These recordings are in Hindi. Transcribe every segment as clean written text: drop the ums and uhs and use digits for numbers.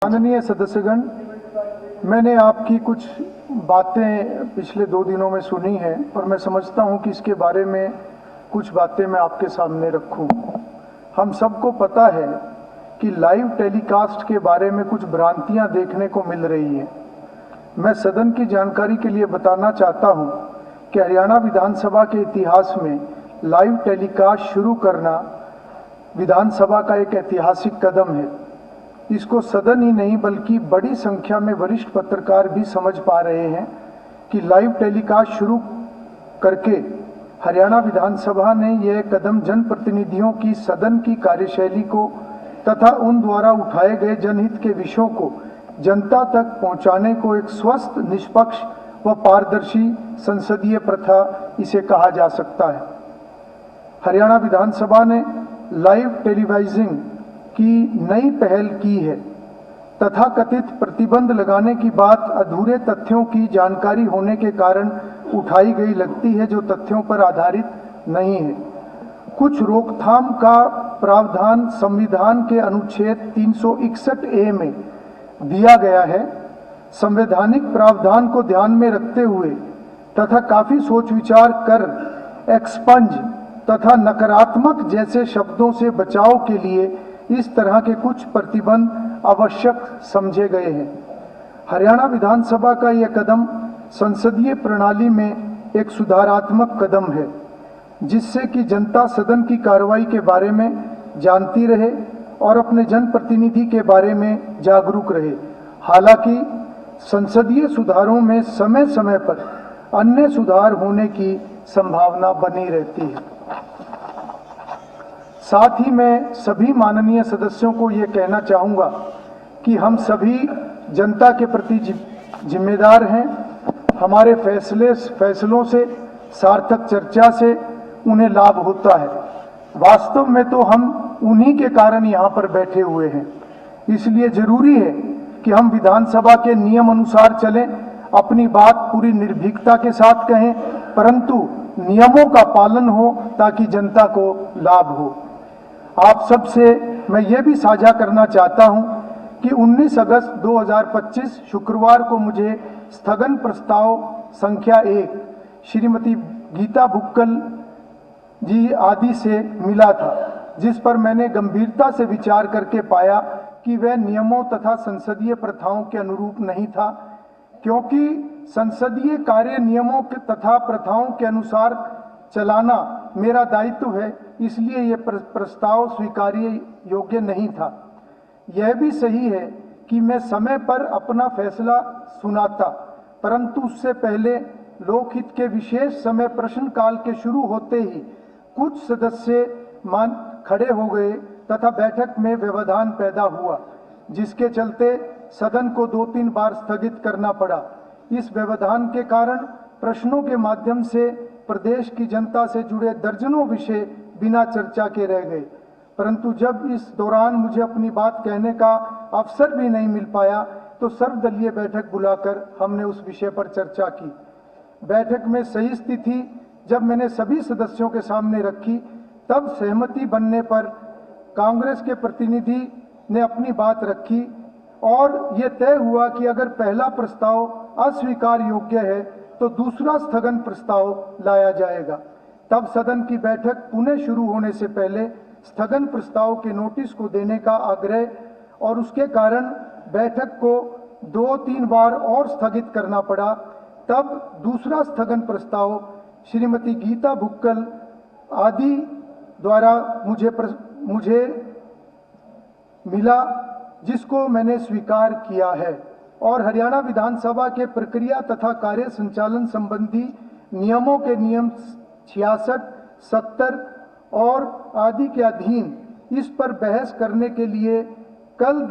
माननीय सदस्यगण, मैंने आपकी कुछ बातें पिछले 2 दिनों में सुनी हैं और मैं समझता हूं कि इसके बारे में कुछ बातें मैं आपके सामने रखूं। हम सबको पता है कि लाइव टेलीकास्ट के बारे में कुछ भ्रांतियां देखने को मिल रही हैं। मैं सदन की जानकारी के लिए बताना चाहता हूं कि हरियाणा विधानसभा के इतिहास में लाइव टेलीकास्ट शुरू करना विधानसभा का एक ऐतिहासिक कदम है। इसको सदन ही नहीं बल्कि बड़ी संख्या में वरिष्ठ पत्रकार भी समझ पा रहे हैं कि लाइव टेलीकास्ट शुरू करके हरियाणा विधानसभा ने यह कदम जनप्रतिनिधियों की सदन की कार्यशैली को तथा उन द्वारा उठाए गए जनहित के विषयों को जनता तक पहुंचाने को एक स्वस्थ, निष्पक्ष व पारदर्शी संसदीय प्रथा इसे कहा जा सकता है। हरियाणा विधानसभा ने लाइव टेलीवाइजिंग की नई पहल की है। तथाकथित प्रतिबंध लगाने की बात अधूरे तथ्यों की जानकारी होने के कारण उठाई गई लगती है, जो तथ्यों पर आधारित नहीं है। कुछ रोकथाम का प्रावधान संविधान के अनुच्छेद 361A में दिया गया है। संवैधानिक प्रावधान को ध्यान में रखते हुए तथा काफी सोच विचार कर एक्सपंज तथा नकारात्मक जैसे शब्दों से बचाव के लिए इस तरह के कुछ प्रतिबंध आवश्यक समझे गए हैं। हरियाणा विधानसभा का यह कदम संसदीय प्रणाली में एक सुधारात्मक कदम है, जिससे कि जनता सदन की कार्रवाई के बारे में जानती रहे और अपने जनप्रतिनिधि के बारे में जागरूक रहे। हालांकि संसदीय सुधारों में समय समय पर अन्य सुधार होने की संभावना बनी रहती है। साथ ही मैं सभी माननीय सदस्यों को ये कहना चाहूँगा कि हम सभी जनता के प्रति जिम्मेदार हैं। हमारे फैसलों से, सार्थक चर्चा से उन्हें लाभ होता है। वास्तव में तो हम उन्हीं के कारण यहाँ पर बैठे हुए हैं। इसलिए जरूरी है कि हम विधानसभा के नियम अनुसार चलें, अपनी बात पूरी निर्भीकता के साथ कहें, परंतु नियमों का पालन हो ताकि जनता को लाभ हो। आप सबसे मैं ये भी साझा करना चाहता हूं कि 19 अगस्त 2025 शुक्रवार को मुझे स्थगन प्रस्ताव संख्या 1 श्रीमती गीता भुक्कल जी आदि से मिला था, जिस पर मैंने गंभीरता से विचार करके पाया कि वह नियमों तथा संसदीय प्रथाओं के अनुरूप नहीं था। क्योंकि संसदीय कार्य नियमों के तथा प्रथाओं के अनुसार चलाना मेरा दायित्व है, इसलिए यह प्रस्ताव स्वीकार्य योग्य नहीं था। यह भी सही है कि मैं समय पर अपना फैसला सुनाता, परंतु उससे पहले लोकहित के विशेष समय प्रश्नकाल के शुरू होते ही कुछ सदस्य खड़े हो गए तथा बैठक में व्यवधान पैदा हुआ, जिसके चलते सदन को 2-3 बार स्थगित करना पड़ा। इस व्यवधान के कारण प्रश्नों के माध्यम से प्रदेश की जनता से जुड़े दर्जनों विषय बिना चर्चा के रह गए। परंतु जब इस दौरान मुझे अपनी बात कहने का अवसर भी नहीं मिल पाया तो सर्वदलीय बैठक बुलाकर हमने उस विषय पर चर्चा की। बैठक में सही स्थिति जब मैंने सभी सदस्यों के सामने रखी, तब सहमति बनने पर कांग्रेस के प्रतिनिधि ने अपनी बात रखी और ये तय हुआ कि अगर पहला प्रस्ताव अस्वीकार योग्य है तो दूसरा स्थगन प्रस्ताव लाया जाएगा। तब सदन की बैठक पुनः शुरू होने से पहले स्थगन प्रस्ताव के नोटिस को देने का आग्रह और उसके कारण बैठक को 2-3 बार और स्थगित करना पड़ा। तब दूसरा स्थगन प्रस्ताव श्रीमती गीता भुक्कल आदि द्वारा मुझे मिला, जिसको मैंने स्वीकार किया है और हरियाणा विधानसभा के प्रक्रिया तथा कार्य संचालन संबंधी नियमों के नियम 66, 70 और आदि के अधीन इस पर बहस करने के लिए कल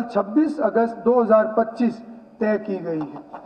26 अगस्त 2025 तय की गई है।